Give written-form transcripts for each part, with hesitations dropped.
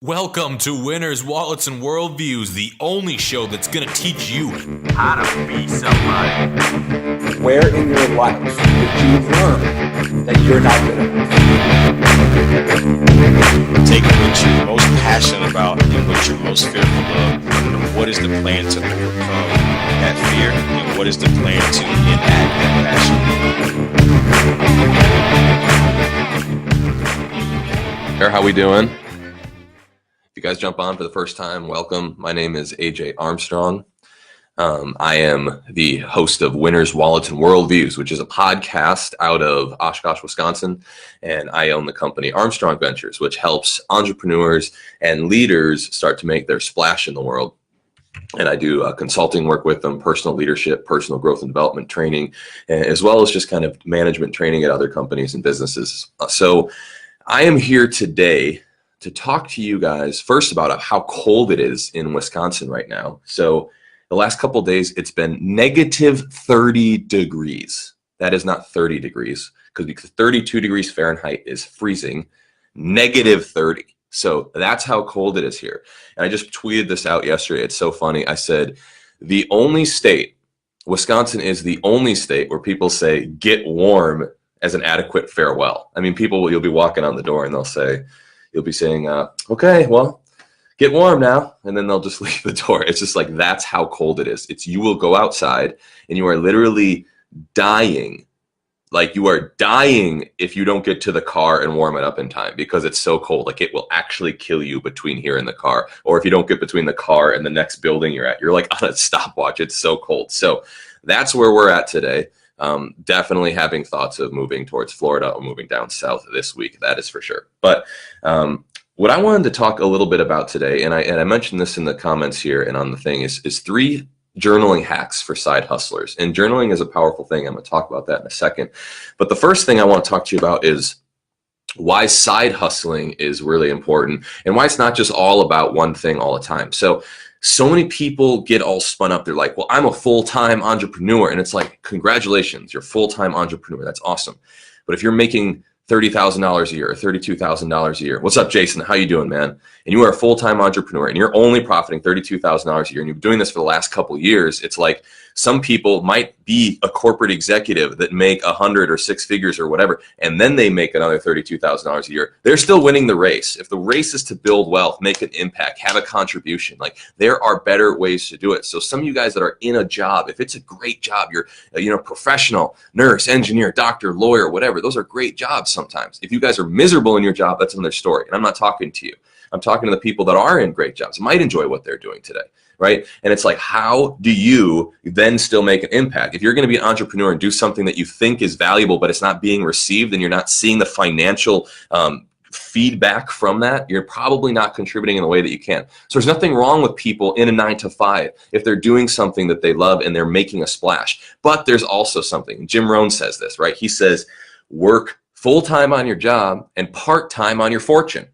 Welcome to Winners, Wallets, and Worldviews, the only show that's going to teach you how to be somebody. Where in your life did you learn that you're not good enough? Take what you're most passionate about and what you're most fearful of, and what is the plan to overcome that fear, and what is the plan to enact that passion. How we doing? If you guys jump on for the first time, welcome. My name is AJ Armstrong. I am the host of Winners, Wallets, and Worldviews, which is a podcast out of Oshkosh, Wisconsin. And I own the company Armstrong Ventures, which helps entrepreneurs and leaders start to make their splash in the world. And I do consulting work with them, personal leadership, personal growth and development training, as well as just kind of management training at other companies and businesses. So I am here today to talk to you guys first about how cold it is in Wisconsin right now. So the last couple of days, it's been negative 30 degrees. That is not 30 degrees because 32 degrees Fahrenheit is freezing, negative 30. So that's how cold it is here. And I just tweeted this out yesterday. It's so funny. I said, the only state, Wisconsin is the only state where people say get warm as an adequate farewell. I mean, you'll be walking on the door and you'll be saying, okay, well, get warm now. And then they'll just leave the door. It's just like, that's how cold it is. You will go outside and you are literally dying. Like you are dying if you don't get to the car and warm it up in time because it's so cold. Like it will actually kill you between here and the car. Or if you don't get between the car and the next building you're at, you're like on a stopwatch. It's so cold. So that's where we're at today. Definitely having thoughts of moving towards Florida or moving down south this week. That is for sure. But what I wanted to talk a little bit about today, and I mentioned this in the comments here and on the thing, is 3 journaling hacks for side hustlers. And journaling is a powerful thing. I'm going to talk about that in a second. But the first thing I want to talk to you about is why side hustling is really important and why it's not just all about one thing all the time. So many people get all spun up. They're like, well, I'm a full-time entrepreneur. And it's like, congratulations, you're a full-time entrepreneur. That's awesome. But if you're making $30,000 a year or $32,000 a year, what's up, Jason? How you doing, man? And you are a full-time entrepreneur and you're only profiting $32,000 a year and you've been doing this for the last couple of years. It's like some people might be a corporate executive that make 100 or 6 figures or whatever, and then they make another $32,000 a year. They're still winning the race. If the race is to build wealth, make an impact, have a contribution, like there are better ways to do it. So some of you guys that are in a job, if it's a great job, you're professional, nurse, engineer, doctor, lawyer, whatever, those are great jobs sometimes. If you guys are miserable in your job, that's another story. And I'm not talking to you. I'm talking to the people that are in great jobs, might enjoy what they're doing today, right? And it's like, how do you then still make an impact? If you're going to be an entrepreneur and do something that you think is valuable, but it's not being received and you're not seeing the financial feedback from that, you're probably not contributing in the way that you can. So there's nothing wrong with people in a 9-to-5 if they're doing something that they love and they're making a splash. But there's also something, Jim Rohn says this, right? He says, work full-time on your job and part-time on your fortune.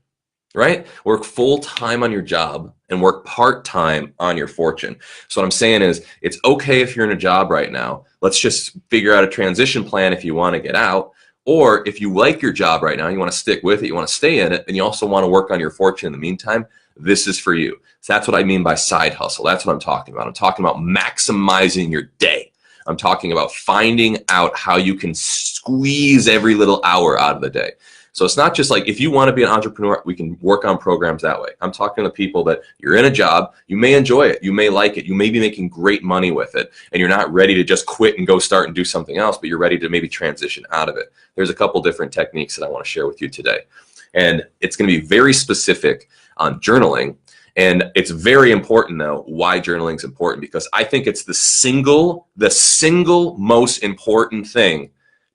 Right? Work full-time on your job and work part-time on your fortune. So what I'm saying is it's okay if you're in a job right now. Let's just figure out a transition plan if you want to get out. Or if you like your job right now, you want to stick with it, you want to stay in it, and you also want to work on your fortune in the meantime, this is for you. So that's what I mean by side hustle. That's what I'm talking about. I'm talking about maximizing your day. I'm talking about finding out how you can squeeze every little hour out of the day. So it's not just like, if you want to be an entrepreneur, we can work on programs that way. I'm talking to people that you're in a job, you may enjoy it, you may like it, you may be making great money with it, and you're not ready to just quit and go start and do something else, but you're ready to maybe transition out of it. There's a couple different techniques that I want to share with you today. And it's going to be very specific on journaling. And it's very important, though, why journaling is important, because I think it's the single most important thing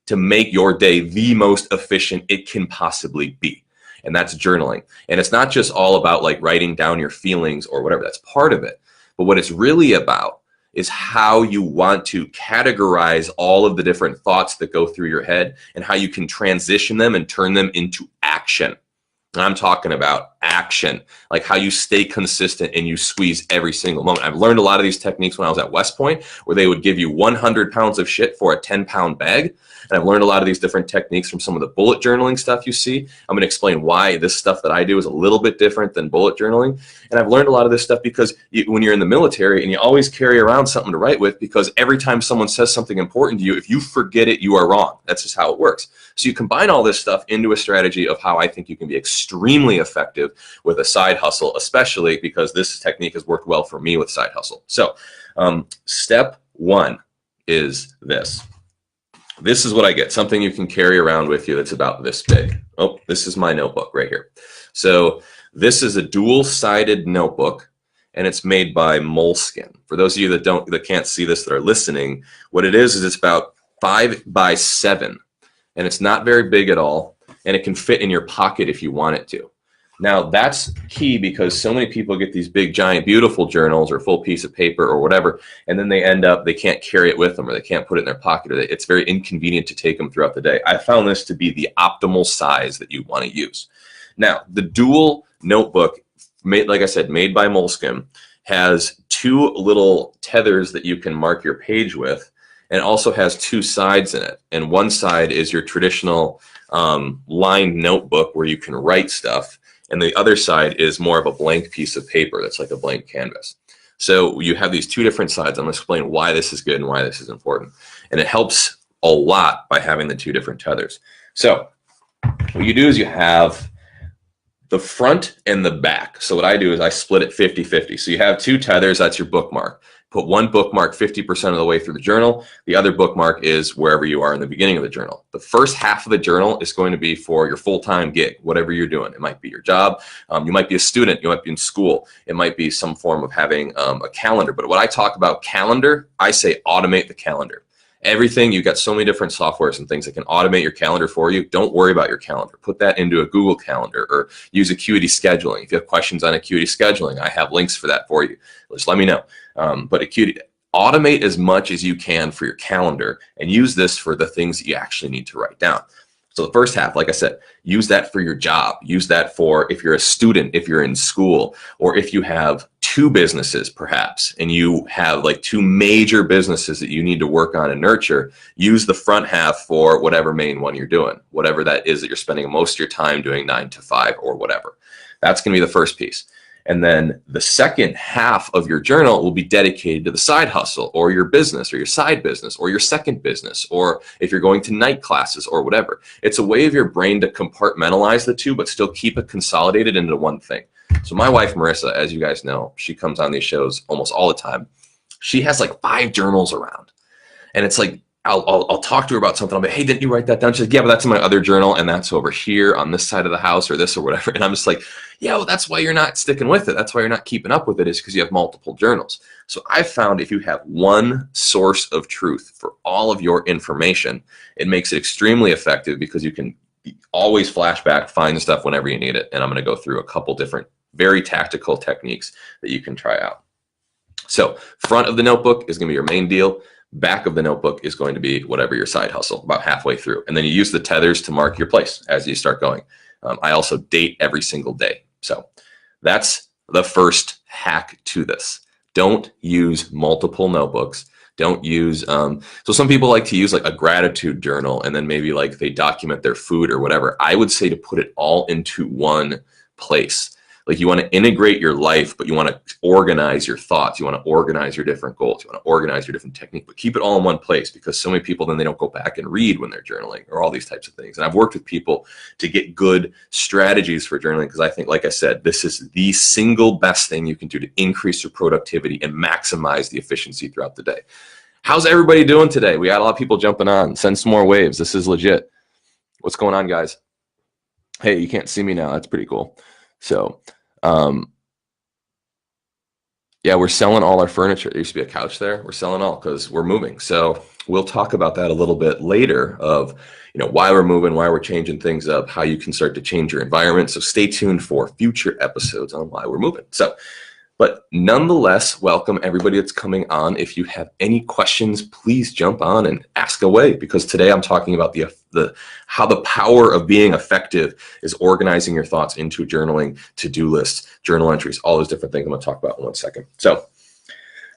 to make your day the most efficient it can possibly be. And that's journaling. And it's not just all about like writing down your feelings or whatever, that's part of it. But what it's really about is how you want to categorize all of the different thoughts that go through your head and how you can transition them and turn them into action. And I'm talking about action, like how you stay consistent and you squeeze every single moment. I've learned a lot of these techniques when I was at West Point, where they would give you 100 pounds of shit for a 10-pound bag. And I've learned a lot of these different techniques from some of the bullet journaling stuff you see. I'm going to explain why this stuff that I do is a little bit different than bullet journaling. And I've learned a lot of this stuff because when you're in the military and you always carry around something to write with, because every time someone says something important to you, if you forget it, you are wrong. That's just how it works. So you combine all this stuff into a strategy of how I think you can be extremely effective with a side hustle, especially because this technique has worked well for me with side hustle. So step one is this. This is what I get, something you can carry around with you that's about this big. Oh, this is my notebook right here. So this is a dual-sided notebook, and it's made by Moleskine. For those of you that can't see this, that are listening, what it is it's about 5 by 7, and it's not very big at all, and it can fit in your pocket if you want it to. Now, that's key because so many people get these big, giant, beautiful journals or full piece of paper or whatever, and then they end up, they can't carry it with them or they can't put it in their pocket, or it's very inconvenient to take them throughout the day. I found this to be the optimal size that you want to use. Now, the dual notebook, like I said, made by Moleskine, has 2 little tethers that you can mark your page with, and it also has 2 sides in it. And one side is your traditional lined notebook where you can write stuff, and the other side is more of a blank piece of paper that's like a blank canvas. So you have these 2 different sides. I'm going to explain why this is good and why this is important. And it helps a lot by having the 2 different tethers. So what you do is you have the front and the back. So what I do is I split it 50-50. So you have 2 tethers, that's your bookmark. Put one bookmark 50% of the way through the journal. The other bookmark is wherever you are in the beginning of the journal. The first half of the journal is going to be for your full-time gig, whatever you're doing. It might be your job. You might be a student. You might be in school. It might be some form of having a calendar. But when I talk about calendar, I say automate the calendar. Everything, you've got so many different softwares and things that can automate your calendar for you. Don't worry about your calendar. Put that into a Google Calendar or use Acuity Scheduling. If you have questions on Acuity Scheduling, I have links for that for you. Just let me know. But Acuity, automate as much as you can for your calendar and use this for the things that you actually need to write down. So the first half, like I said, use that for your job. Use that for if you're a student, if you're in school, or if you have 2 businesses perhaps, and you have like 2 major businesses that you need to work on and nurture. Use the front half for whatever main one you're doing, whatever that is that you're spending most of your time doing 9 to 5 or whatever. That's going to be the first piece. And then the second half of your journal will be dedicated to the side hustle or your business or your side business or your second business, or if you're going to night classes or whatever. It's a way of your brain to compartmentalize the 2, but still keep it consolidated into one thing. So my wife, Marissa, as you guys know, she comes on these shows almost all the time. She has like 5 journals around. And it's like, I'll talk to her about something. I'll be, hey, didn't you write that down? She's like, yeah, but that's in my other journal, and that's over here on this side of the house or this or whatever. And I'm just like, yeah, well, that's why you're not sticking with it. That's why you're not keeping up with it, is because you have multiple journals. So I've found if you have one source of truth for all of your information, it makes it extremely effective because you can always flash back, find stuff whenever you need it. And I'm going to go through a couple different very tactical techniques that you can try out. So front of the notebook is going to be your main deal. Back of the notebook is going to be whatever your side hustle, about halfway through. And then you use the tethers to mark your place as you start going. I also date every single day. So that's the first hack to this. Don't use multiple notebooks. Don't use, so some people like to use like a gratitude journal and then maybe like they document their food or whatever. I would say to put it all into one place. Like you want to integrate your life, but you want to organize your thoughts. You want to organize your different goals. You want to organize your different technique, but keep it all in one place, because so many people, then they don't go back and read when they're journaling or all these types of things. And I've worked with people to get good strategies for journaling, because I think, like I said, this is the single best thing you can do to increase your productivity and maximize the efficiency throughout the day. How's everybody doing today? We got a lot of people jumping on. Send some more waves. This is legit. What's going on, guys? Hey, you can't see me now. That's pretty cool. So, yeah, we're selling all our furniture. There used to be a couch there. We're selling all because we're moving. So we'll talk about that a little bit later of, you know, why we're moving, why we're changing things up, how you can start to change your environment. So stay tuned for future episodes on why we're moving. So But nonetheless, welcome everybody that's coming on. If you have any questions, please jump on and ask away, because today I'm talking about how the power of being effective is organizing your thoughts into journaling, to-do lists, journal entries, all those different things I'm going to talk about in 1 second. So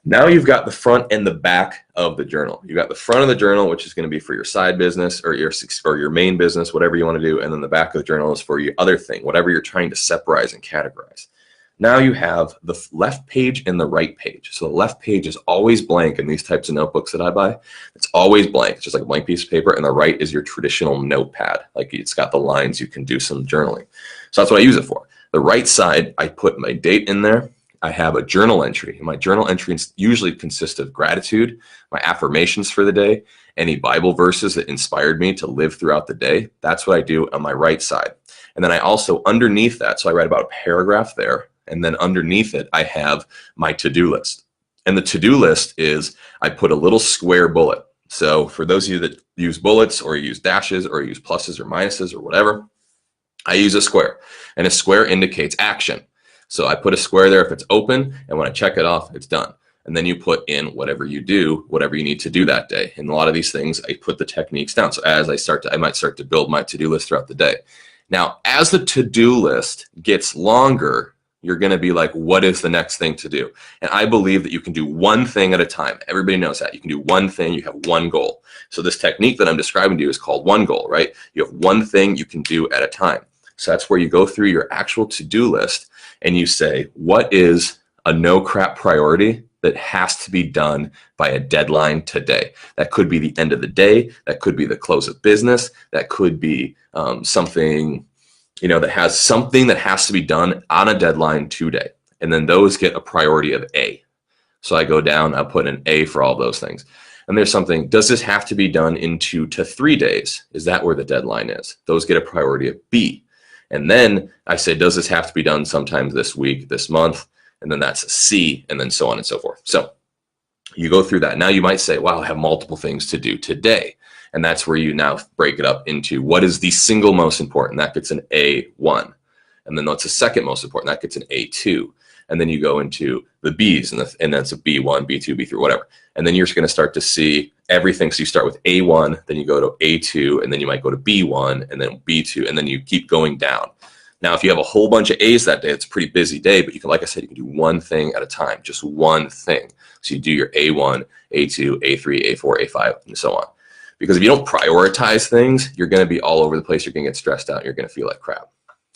now you've got the front and the back of the journal. You've got the front of the journal, which is going to be for your side business or your main business, whatever you want to do. And then the back of the journal is for your other thing, whatever you're trying to separate and categorize. Now you have the left page and the right page. So the left page is always blank in these types of notebooks that I buy. It's always blank. It's just like a blank piece of paper. And the right is your traditional notepad. Like it's got the lines, you can do some journaling. So that's what I use it for. The right side, I put my date in there. I have a journal entry. My journal entries usually consist of gratitude, my affirmations for the day, any Bible verses that inspired me to live throughout the day. That's what I do on my right side. And then I also, underneath that, so I write about a paragraph there. And then underneath it, I have my to-do list. And the to-do list is, I put a little square bullet. So for those of you that use bullets or use dashes or use pluses or minuses or whatever, I use a square. And a square indicates action. So I put a square there if it's open, and when I check it off, it's done. And then you put in whatever you do, whatever you need to do that day. And a lot of these things, I put the techniques down. So as I might start to build my to-do list throughout the day. Now, as the to-do list gets longer, you're going to be like, what is the next thing to do? And I believe that you can do one thing at a time. Everybody knows that. You can do one thing. You have one goal. So this technique that I'm describing to you is called one goal, right? You have one thing you can do at a time. So that's where you go through your actual to-do list and you say, what is a no crap priority that has to be done by a deadline today? That could be the end of the day. That could be the close of business. That could be something, that has something that has to be done on a deadline today. And then those get a priority of A. So I go down, I put an A for all those things. And there's something, does this have to be done in 2 to 3 days? Is that where the deadline is? Those get a priority of B. And then I say, does this have to be done sometime this week, this month? And then that's a C, and then so on and so forth. So you go through that. Now you might say, wow, I have multiple things to do today. And that's where you now break it up into what is the single most important. That gets an A1. And then what's the second most important? That gets an A2. And then you go into the B's, and that's a B1, B2, B3, whatever. And then you're just going to start to see everything. So you start with A1, then you go to A2, and then you might go to B1, and then B2, and then you keep going down. Now, if you have a whole bunch of A's that day, it's a pretty busy day, but you can, like I said, you can do one thing at a time, just one thing. So you do your A1, A2, A3, A4, A5, and so on. Because if you don't prioritize things, you're going to be all over the place. You're going to get stressed out. And you're going to feel like crap.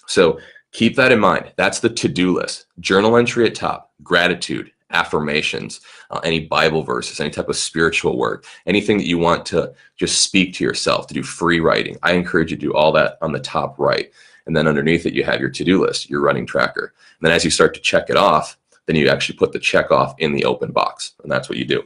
So keep that in mind. That's the to-do list. Journal entry at top, gratitude, affirmations, any Bible verses, any type of spiritual work, anything that you want to just speak to yourself, to do free writing. I encourage you to do all that on the top right. And then underneath it, you have your to-do list, your running tracker. And then as you start to check it off, then you actually put the check off in the open box. And that's what you do.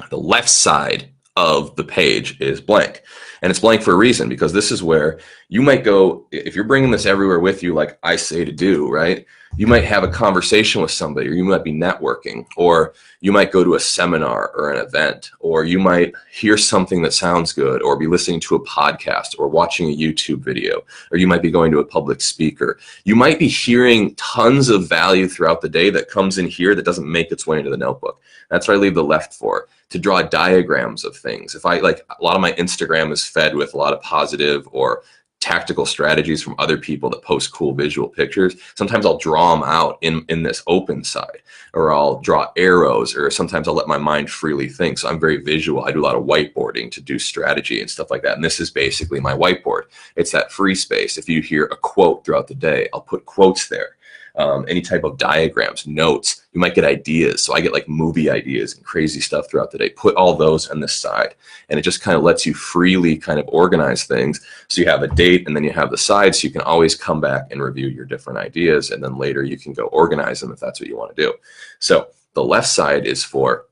The left side of the page is blank, and it's blank for a reason, because this is where you might go, if you're bringing this everywhere with you, like I say to do, right? You might have a conversation with somebody, or you might be networking, or you might go to a seminar or an event, or you might hear something that sounds good, or be listening to a podcast or watching a YouTube video, or you might be going to a public speaker. You might be hearing tons of value throughout the day that comes in here that doesn't make its way into the notebook. That's what I leave the left for, to draw diagrams of things. If I like, a lot of my Instagram is fed with a lot of positive or tactical strategies from other people that post cool visual pictures. Sometimes I'll draw them out in this open side, or I'll draw arrows, or sometimes I'll let my mind freely think. So I'm very visual. I do a lot of whiteboarding to do strategy and stuff like that. And this is basically my whiteboard. It's that free space. If you hear a quote throughout the day, I'll put quotes there. Any type of diagrams, notes, you might get ideas. So I get like movie ideas and crazy stuff throughout the day. Put all those on this side, and it just kind of lets you freely kind of organize things. So you have a date, and then you have the side, so you can always come back and review your different ideas, and then later you can go organize them if that's what you want to do. So the left side is for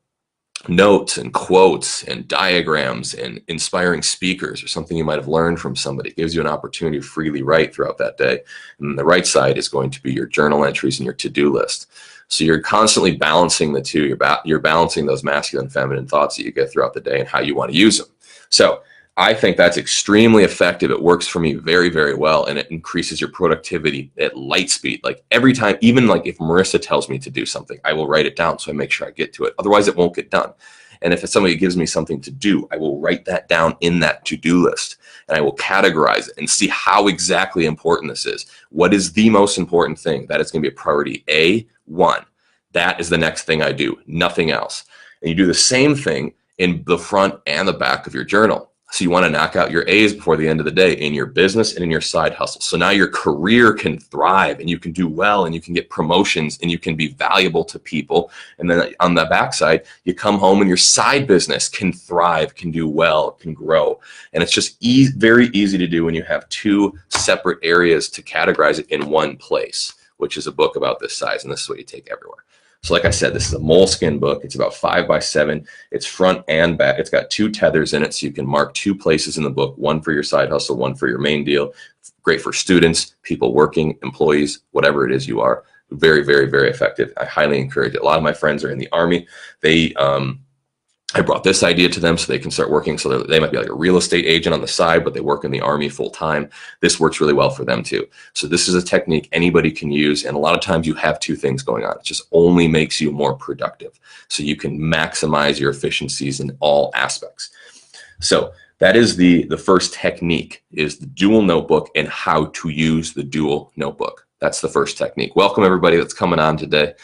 notes and quotes and diagrams and inspiring speakers, or something you might have learned from somebody. It gives you an opportunity to freely write throughout that day. And the right side is going to be your journal entries and your to-do list. So you're constantly balancing the two. You're balancing those masculine and feminine thoughts that you get throughout the day and how you want to use them. So I think that's extremely effective. It works for me very, very well, and it increases your productivity at light speed. Like every time, even like if Marissa tells me to do something, I will write it down so I make sure I get to it. Otherwise, it won't get done. And if somebody gives me something to do, I will write that down in that to-do list, and I will categorize it and see how exactly important this is. What is the most important thing? That is going to be a priority A1. That is the next thing I do, nothing else. And you do the same thing in the front and the back of your journal. So you want to knock out your A's before the end of the day in your business and in your side hustle. So now your career can thrive and you can do well and you can get promotions and you can be valuable to people. And then on the backside, you come home and your side business can thrive, can do well, can grow. And it's just very easy to do when you have two separate areas to categorize it in one place, which is a book about this size. And this is what you take everywhere. So like I said, this is a Moleskine book. It's about 5 by 7. It's front and back. It's got 2 tethers in it, so you can mark 2 places in the book, one for your side hustle, one for your main deal. Great for students, people working, employees, whatever it is you are. Very, very, very effective. I highly encourage it. A lot of my friends are in the Army. I brought this idea to them so they can start working. So they might be like a real estate agent on the side, but they work in the Army full time. This works really well for them too. So this is a technique anybody can use. And a lot of times you have 2 things going on. It just only makes you more productive. So you can maximize your efficiencies in all aspects. So that is the first technique, is the dual notebook and how to use the dual notebook. That's the first technique. Welcome everybody that's coming on today.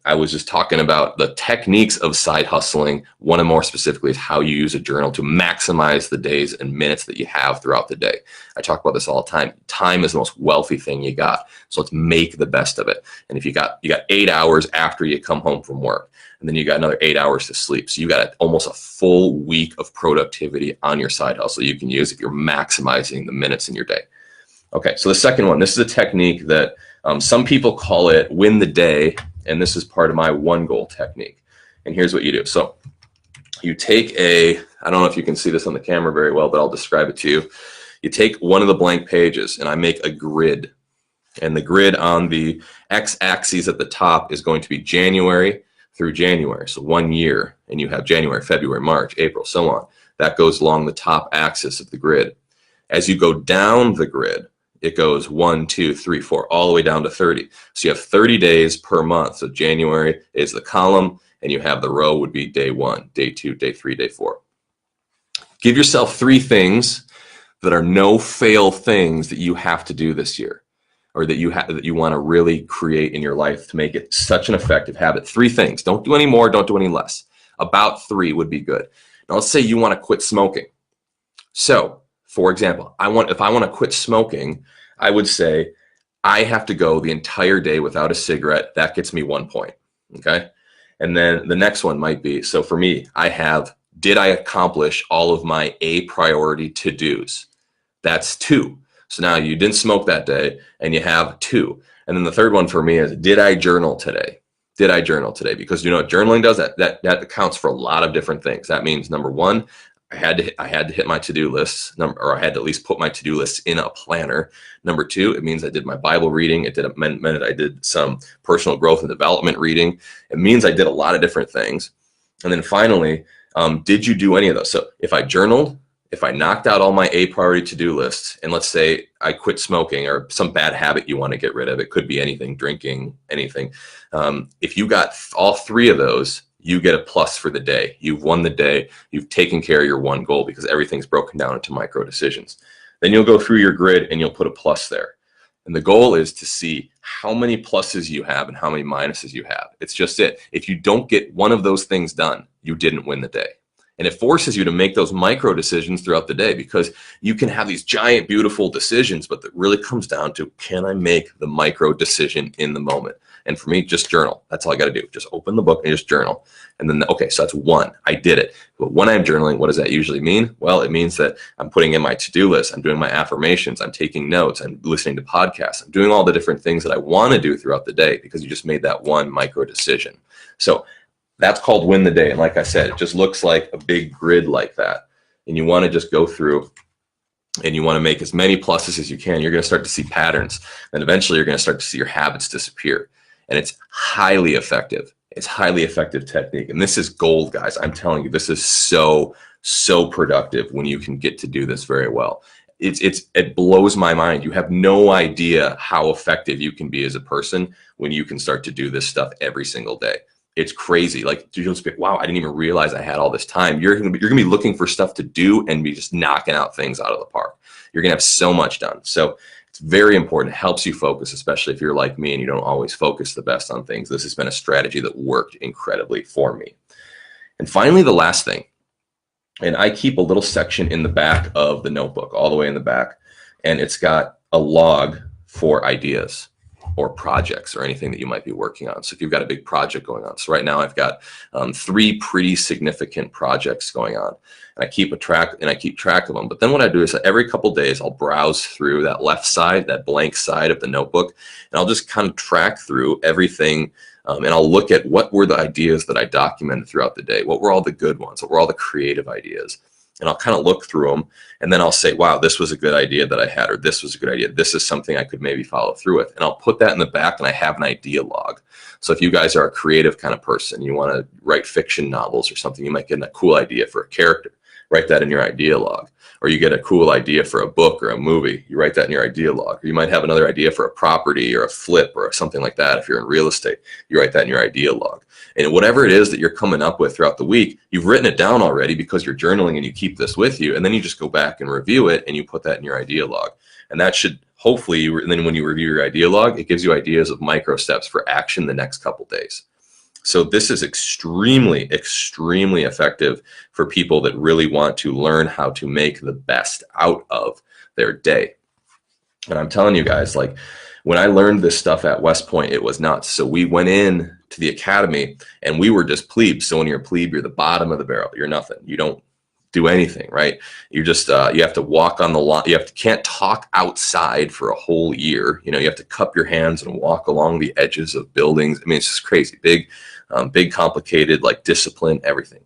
I was just talking about the techniques of side hustling. One and more specifically is how you use a journal to maximize the days and minutes that you have throughout the day. I talk about this all the time. Time is the most wealthy thing you got. So let's make the best of it. And if you got 8 hours after you come home from work, and then you got another 8 hours to sleep. So you got almost a full week of productivity on your side hustle you can use if you're maximizing the minutes in your day. Okay, so the second one, this is a technique that some people call it win the day, and this is part of my 1 goal technique. And here's what you do. So you take I don't know if you can see this on the camera very well, but I'll describe it to you. You take one of the blank pages, and I make a grid. And the grid on the x-axis at the top is going to be January through January. So 1 year, and you have January, February, March, April, so on. That goes along the top axis of the grid. As you go down the grid, it goes 1, 2, 3, 4, all the way down to 30. So you have 30 days per month. So January is the column, and you have the row would be day 1, day 2, day 3, day 4. Give yourself 3 things that are no-fail things that you have to do this year, or that you want to really create in your life to make it such an effective habit. 3 things. Don't do any more. Don't do any less. About 3 would be good. Now let's say you want to quit smoking. So, for example, if I want to quit smoking, I would say I have to go the entire day without a cigarette. That gets me 1 point. Okay. And then the next one might be, so for me, did I accomplish all of my A priority to-dos? That's 2. So now you didn't smoke that day and you have 2. And then the third one for me is, did I journal today? Did I journal today? Because you know what journaling does? That accounts for a lot of different things. That means number 1, I had to hit my to-do lists, or I had to at least put my to-do lists in a planner. Number 2, it means I did my Bible reading. It meant I did some personal growth and development reading. It means I did a lot of different things. And then finally, did you do any of those? So if I journaled, if I knocked out all my A priority to-do lists, and let's say I quit smoking or some bad habit you want to get rid of, it could be anything, drinking, anything. If you got all 3 of those, you get a plus for the day. You've won the day. You've taken care of your 1 goal because everything's broken down into micro decisions. Then you'll go through your grid and you'll put a plus there. And the goal is to see how many pluses you have and how many minuses you have. It's just it. If you don't get one of those things done, you didn't win the day. And it forces you to make those micro decisions throughout the day, because you can have these giant, beautiful decisions, but it really comes down to, can I make the micro decision in the moment? And for me, just journal. That's all I got to do. Just open the book and just journal. And then, okay, so that's 1. I did it. But when I'm journaling, what does that usually mean? Well, it means that I'm putting in my to-do list. I'm doing my affirmations. I'm taking notes. I'm listening to podcasts. I'm doing all the different things that I want to do throughout the day, because you just made that 1 micro decision. So that's called win the day. And like I said, it just looks like a big grid like that. And you want to just go through and you want to make as many pluses as you can. You're going to start to see patterns. And eventually you're going to start to see your habits disappear. And it's highly effective. It's highly effective technique. And this is gold, guys. I'm telling you, this is so so productive when you can get to do this very well. It blows my mind. You have no idea how effective you can be as a person when you can start to do this stuff every single day. It's crazy. Like, you'll just be, wow, I didn't even realize I had all this time. You're gonna be looking for stuff to do and be just knocking out things out of the park. You're gonna have so much done. So it's very important. It helps you focus, especially if you're like me and you don't always focus the best on things. This has been a strategy that worked incredibly for me. And finally, the last thing, and I keep a little section in the back of the notebook, all the way in the back, and it's got a log for ideas or projects or anything that you might be working on. So if you've got a big project going on. So right now I've got 3 pretty significant projects going on, and I keep track of them. But then what I do is every couple days I'll browse through that left side, that blank side of the notebook, and I'll just kind of track through everything. And I'll look at what were the ideas that I documented throughout the day. What were all the good ones? What were all the creative ideas? And I'll kind of look through them, and then I'll say, wow, this was a good idea that I had, or this was a good idea. This is something I could maybe follow through with. And I'll put that in the back, and I have an idea log. So if you guys are a creative kind of person, you want to write fiction novels or something, you might get a cool idea for a character. Write that in your idea log. Or you get a cool idea for a book or a movie, you write that in your idea log. Or you might have another idea for a property or a flip or something like that. If you're in real estate, you write that in your idea log. And whatever it is that you're coming up with throughout the week, you've written it down already because you're journaling and you keep this with you. And then you just go back and review it and you put that in your idea log. And that should hopefully, and then when you review your idea log, it gives you ideas of micro steps for action the next couple days. So this is extremely, extremely effective for people that really want to learn how to make the best out of their day. And I'm telling you guys, like, when I learned this stuff at West Point, it was nuts. So we went in to the academy and we were just plebes. So when you're a plebe, you're the bottom of the barrel. You're nothing. You don't do anything, right? You're just, you have to walk on the line. Can't talk outside for a whole year. You know, you have to cup your hands and walk along the edges of buildings. I mean, it's just crazy. Big, complicated, like discipline, everything.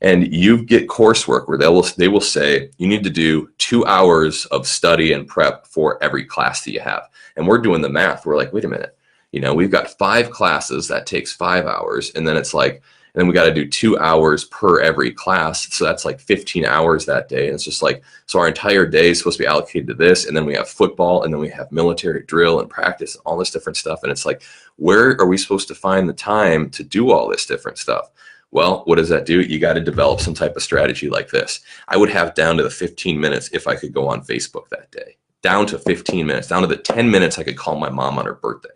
And you get coursework where they will say you need to do 2 hours of study and prep for every class that you have. And we're doing the math. We're like, wait a minute, you know, we've got 5 classes that takes 5 hours, and then it's like, and then we got to do 2 hours per every class. So that's like 15 hours that day. And it's just like, so our entire day is supposed to be allocated to this. And then we have football, and then we have military drill and practice, and all this different stuff. And it's like, where are we supposed to find the time to do all this different stuff? Well, what does that do? You got to develop some type of strategy like this. I would have down to the 15 minutes if I could go on Facebook that day. Down to 15 minutes, down to the 10 minutes I could call my mom on her birthday.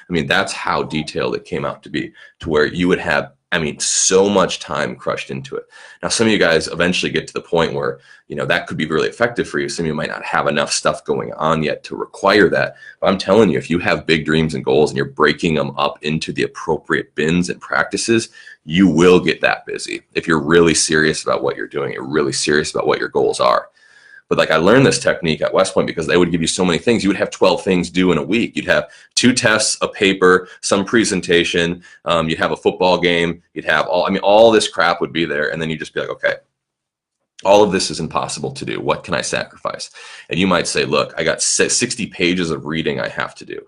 I mean, that's how detailed it came out to be, to where you would have, I mean, so much time crushed into it. Now, some of you guys eventually get to the point where, you know, that could be really effective for you. Some of you might not have enough stuff going on yet to require that. But I'm telling you, if you have big dreams and goals and you're breaking them up into the appropriate bins and practices, you will get that busy. If you're really serious about what you're doing, you're really serious about what your goals are. But like, I learned this technique at West Point because they would give you so many things. You would have 12 things due in a week. You'd have 2 tests, a paper, some presentation. You'd have a football game. You'd have all this crap would be there. And then you'd just be like, okay, all of this is impossible to do. What can I sacrifice? And you might say, look, I got 60 pages of reading I have to do.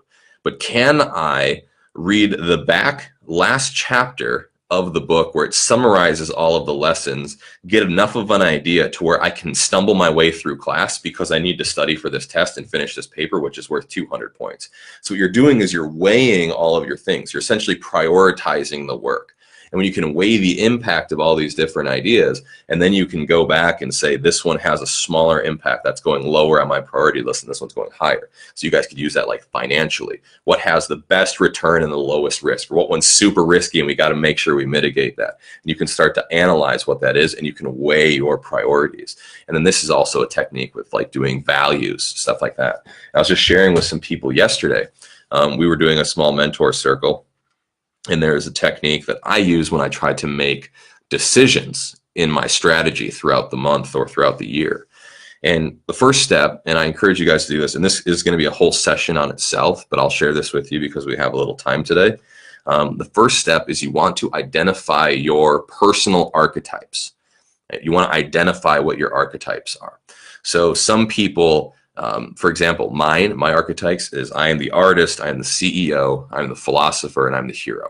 But can I read the back last chapter of the book where it summarizes all of the lessons, get enough of an idea to where I can stumble my way through class because I need to study for this test and finish this paper, which is worth 200 points. So what you're doing is you're weighing all of your things. You're essentially prioritizing the work. And when you can weigh the impact of all these different ideas, and then you can go back and say, this one has a smaller impact, that's going lower on my priority list, and this one's going higher. So you guys could use that like financially. What has the best return and the lowest risk? Or what one's super risky and we got to make sure we mitigate that. And you can start to analyze what that is, and you can weigh your priorities. And then this is also a technique with like doing values, stuff like that. I was just sharing with some people yesterday. We were doing a small mentor circle. And there is a technique that I use when I try to make decisions in my strategy throughout the month or throughout the year. And the first step, and I encourage you guys to do this, and this is going to be a whole session on itself, but I'll share this with you because we have a little time today. The first step is you want to identify your personal archetypes. You want to identify what your archetypes are. So some people, for example, my archetypes is I am the artist, I am the CEO, I'm the philosopher, and I'm the hero.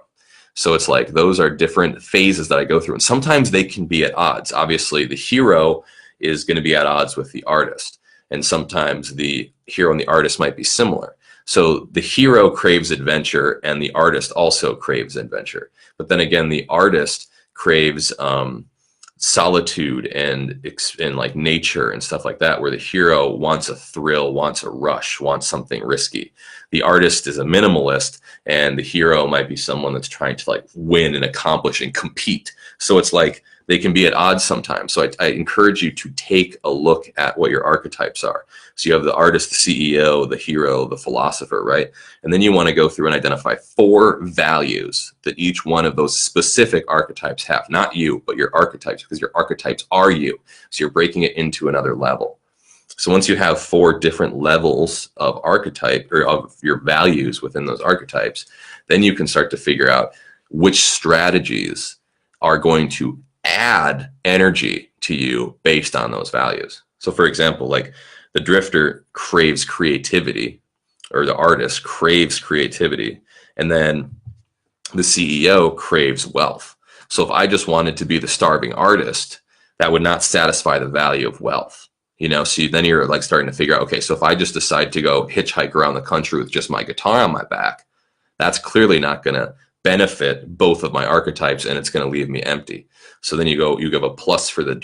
So it's like those are different phases that I go through. And sometimes they can be at odds. Obviously, the hero is going to be at odds with the artist. And sometimes the hero and the artist might be similar. So the hero craves adventure and the artist also craves adventure. But then again, the artist craves solitude and like nature and stuff like that, where the hero wants a thrill, wants a rush, wants something risky. The artist is a minimalist and the hero might be someone that's trying to like win and accomplish and compete. So it's like they can be at odds sometimes. So I encourage you to take a look at what your archetypes are. So you have the artist, the CEO, the hero, the philosopher, right? And then you want to go through and identify 4 values that each one of those specific archetypes have. Not you, but your archetypes, because your archetypes are you. So you're breaking it into another level. So once you have 4 different levels of archetype or of your values within those archetypes, then you can start to figure out which strategies are going to add energy to you based on those values. So for example, like the drifter craves creativity, or the artist craves creativity, and then the CEO craves wealth. So if I just wanted to be the starving artist, that would not satisfy the value of wealth. You know, so then you're like starting to figure out, okay, so if I just decide to go hitchhike around the country with just my guitar on my back, that's clearly not going to benefit both of my archetypes, and it's going to leave me empty. So then you give a plus for the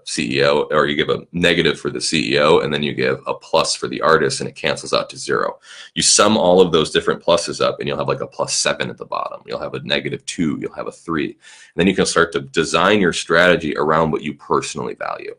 CEO, or you give a negative for the CEO, and then you give a plus for the artist, and it cancels out to 0. You sum all of those different pluses up, and you'll have like a +7 at the bottom. You'll have a -2. You'll have a 3. And then you can start to design your strategy around what you personally value.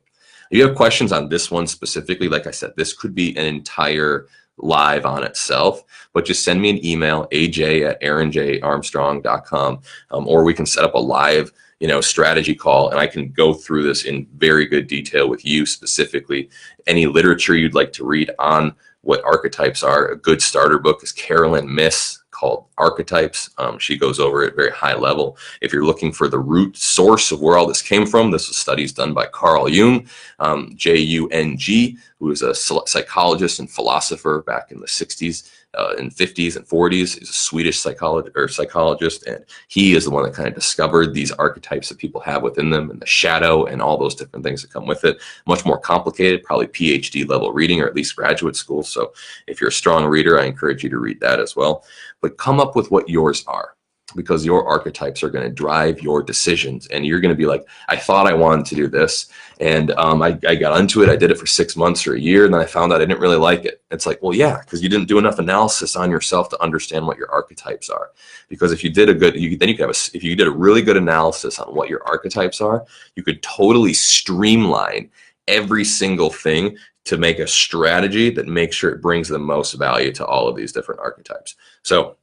If you have questions on this one specifically, like I said, this could be an entire live on itself, but just send me an email, aj@aaronjarmstrong.com, or we can set up a live strategy call, and I can go through this in very good detail with you specifically. Any literature you'd like to read on what archetypes are, a good starter book is Carolyn Myss called Archetypes. She goes over it very high level. If you're looking for the root source of where all this came from, this was studies done by Carl Jung, Jung, who was a psychologist and philosopher back in the 60s. In 50s and 40s. He's a Swedish psychologist, and he is the one that kind of discovered these archetypes that people have within them, and the shadow and all those different things that come with it. Much more complicated, probably PhD level reading, or at least graduate school. So if you're a strong reader, I encourage you to read that as well. But come up with what yours are, because your archetypes are going to drive your decisions, and you're going to be like, I thought I wanted to do this, and I got into it. I did it for 6 months or a year, and then I found out I didn't really like it. It's like, well, yeah, because you didn't do enough analysis on yourself to understand what your archetypes are. Because if you did if you did a really good analysis on what your archetypes are, you could totally streamline every single thing to make a strategy that makes sure it brings the most value to all of these different archetypes. So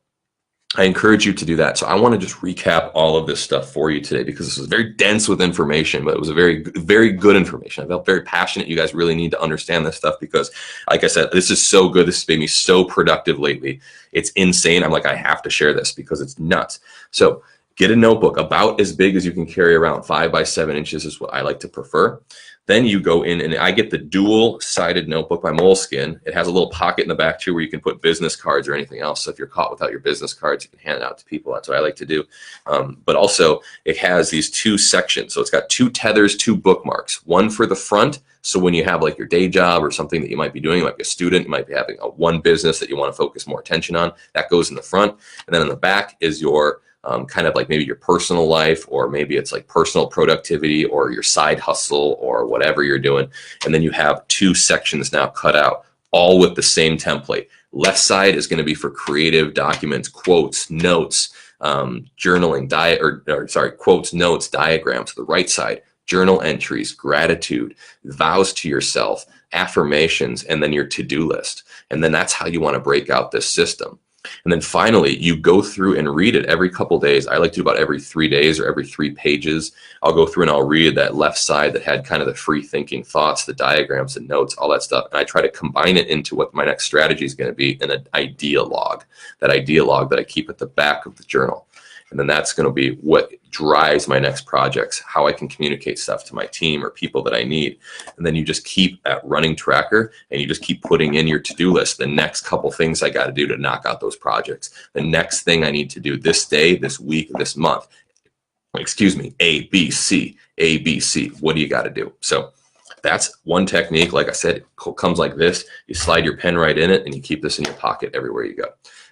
I encourage you to do that. So I want to just recap all of this stuff for you today, because this was very dense with information, but it was a very, very good information. I felt very passionate. You guys really need to understand this stuff, because like I said, this is so good. This has made me so productive lately. It's insane. I'm like, I have to share this because it's nuts. So get a notebook about as big as you can carry around. 5 by 7 inches is what I like to prefer. Then you go in, and I get the dual-sided notebook by Moleskine. It has a little pocket in the back too, where you can put business cards or anything else. So if you're caught without your business cards, you can hand it out to people. That's what I like to do. But also, it has these 2 sections. So it's got 2 tethers, 2 bookmarks. One for the front, so when you have like your day job or something that you might be doing, like a student, you might be having one business that you want to focus more attention on. That goes in the front. And then in the back is your kind of like maybe your personal life, or maybe it's like personal productivity or your side hustle or whatever you're doing. And then you have 2 sections now cut out, all with the same template. Left side is going to be for creative documents, quotes, notes, journaling, quotes, notes, diagrams. The right side, journal entries, gratitude, vows to yourself, affirmations, and then your to-do list. And then that's how you want to break out this system. And then finally, you go through and read it every couple days. I like to do about every 3 days or every 3 pages. I'll go through and I'll read that left side that had kind of the free thinking thoughts, the diagrams, the notes, all that stuff. And I try to combine it into what my next strategy is going to be in an idea log, that idea log that I keep at the back of the journal. And then that's going to be what drives my next projects, how I can communicate stuff to my team or people that I need. And then you just keep that running tracker, and you just keep putting in your to-do list, the next couple things I got to do to knock out those projects, the next thing I need to do this day, this week, this month. Excuse me, A, B, C, A, B, C. What do you got to do? So that's one technique. Like I said, it comes like this. You slide your pen right in it, and you keep this in your pocket everywhere you go.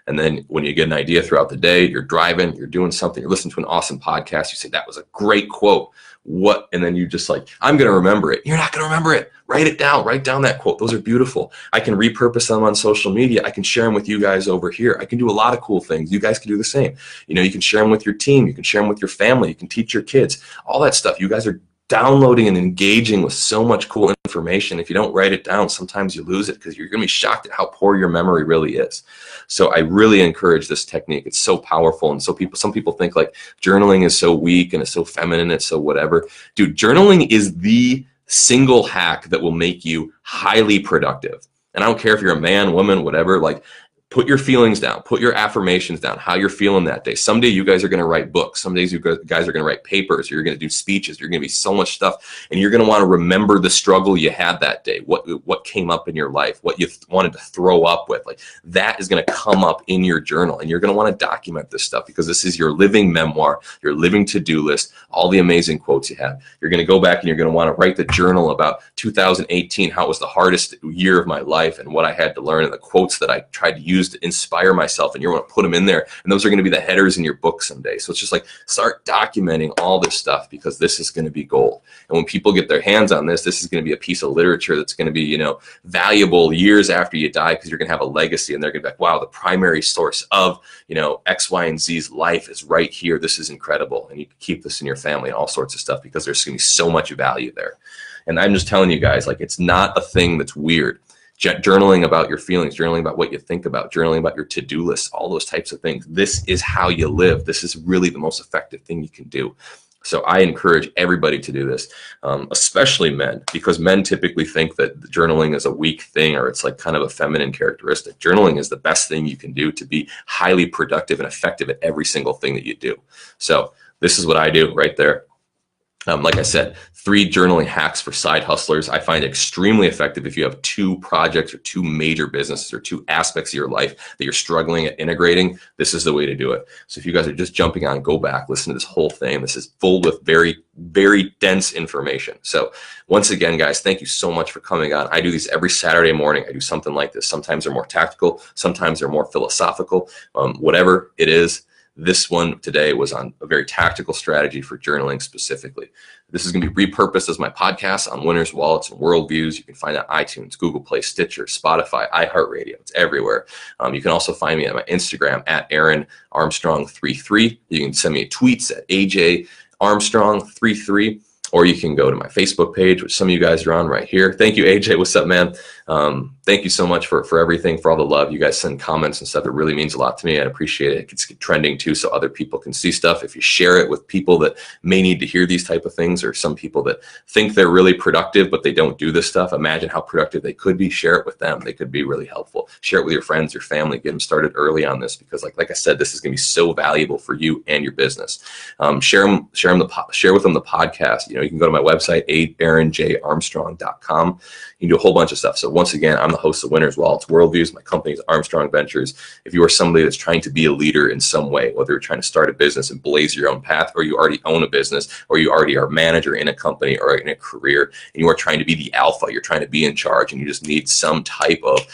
And then when you get an idea throughout the day, you're driving, you're doing something, you're listening to an awesome podcast, you say, that was a great quote. What? And then you just like, I'm going to remember it. You're not going to remember it. Write it down. Write down that quote. Those are beautiful. I can repurpose them on social media. I can share them with you guys over here. I can do a lot of cool things. You guys can do the same. You know, you can share them with your team. You can share them with your family. You can teach your kids. All that stuff. You guys are downloading and engaging with so much cool information. If you don't write it down, sometimes you lose it because you're going to be shocked at how poor your memory really is. So I really encourage this technique. It's so powerful. And so some people think like journaling is so weak and it's so feminine, it's so whatever. Dude, journaling is the single hack that will make you highly productive. And I don't care if you're a man, woman, whatever, like put your feelings down, put your affirmations down, how you're feeling that day. Someday you guys are going to write books. Some days you guys are going to write papers. You're going to do speeches. You're going to be so much stuff. And you're going to want to remember the struggle you had that day, what came up in your life, what you wanted to throw up with. Like that is going to come up in your journal. And you're going to want to document this stuff because this is your living memoir, your living to-do list, all the amazing quotes you have. You're going to go back and you're going to want to write the journal about 2018, how it was the hardest year of my life and what I had to learn and the quotes that I tried to use to inspire myself, and you're going to put them in there, and those are going to be the headers in your book someday. So it's just like start documenting all this stuff because this is going to be gold. And when people get their hands on this is going to be a piece of literature that's going to be, you know, valuable years after you die because you're going to have a legacy, and they're going to be like, wow, the primary source of, you know, X, Y, and Z's life is right here. This is incredible. And you can keep this in your family and all sorts of stuff because there's going to be so much value there. And I'm just telling you guys, like, it's not a thing that's weird. Journaling about your feelings, journaling about what you think about, journaling about your to-do list, all those types of things. This is how you live. This is really the most effective thing you can do. So I encourage everybody to do this, especially men, because men typically think that journaling is a weak thing or it's like kind of a feminine characteristic. Journaling is the best thing you can do to be highly productive and effective at every single thing that you do. So this is what I do right there. Like I said, 3 journaling hacks for side hustlers. I find extremely effective if you have 2 projects or 2 major businesses or 2 aspects of your life that you're struggling at integrating. This is the way to do it. So if you guys are just jumping on, go back, listen to this whole thing. This is full with very, very dense information. So once again, guys, thank you so much for coming on. I do these every Saturday morning. I do something like this. Sometimes they're more tactical. Sometimes they're more philosophical. Whatever it is. This one today was on a very tactical strategy for journaling specifically. This is going to be repurposed as my podcast on Winners, Wallets, and Worldviews. You can find it on iTunes, Google Play, Stitcher, Spotify, iHeartRadio. It's everywhere. You can also find me at my Instagram at Aaron Armstrong 33. You can send me tweets at AJ Armstrong 33. Or you can go to my Facebook page, which some of you guys are on right here. Thank you, AJ. What's up, man? Thank you so much for everything, for all the love. You guys send comments and stuff. It really means a lot to me. I appreciate it. It gets trending too, so other people can see stuff. If you share it with people that may need to hear these type of things, or some people that think they're really productive, but they don't do this stuff, imagine how productive they could be. Share it with them. They could be really helpful. Share it with your friends, your family. Get them started early on this because, like I said, this is going to be so valuable for you and your business. Share with them the podcast. You know, you can go to my website, aaronjarmstrong.com. You can do a whole bunch of stuff. So once again, I'm the host of Winners, Wallets, Worldviews. My company is Armstrong Ventures. If you are somebody that's trying to be a leader in some way, whether you're trying to start a business and blaze your own path, or you already own a business, or you already are a manager in a company or in a career, and you are trying to be the alpha, you're trying to be in charge, and you just need some type of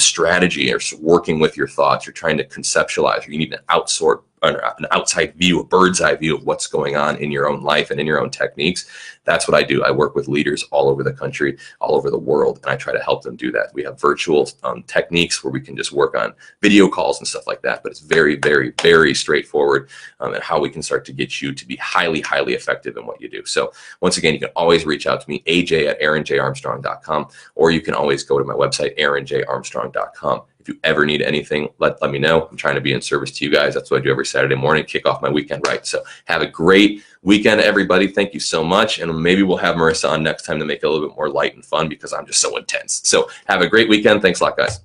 strategy or working with your thoughts, you're trying to conceptualize, or you need an outside view, a bird's eye view of what's going on in your own life and in your own techniques. That's what I do. I work with leaders all over the country, all over the world, and I try to help them do that. We have virtual techniques where we can just work on video calls and stuff like that, but it's very, very, very straightforward and how we can start to get you to be highly, highly effective in what you do. So once again, you can always reach out to me, aj@aaronjarmstrong.com, or you can always go to my website, aaronjarmstrong.com. If you ever need anything, let me know. I'm trying to be in service to you guys. That's what I do every Saturday morning, kick off my weekend right. So have a great weekend, everybody. Thank you so much. And maybe we'll have Marissa on next time to make it a little bit more light and fun because I'm just so intense. So have a great weekend. Thanks a lot, guys.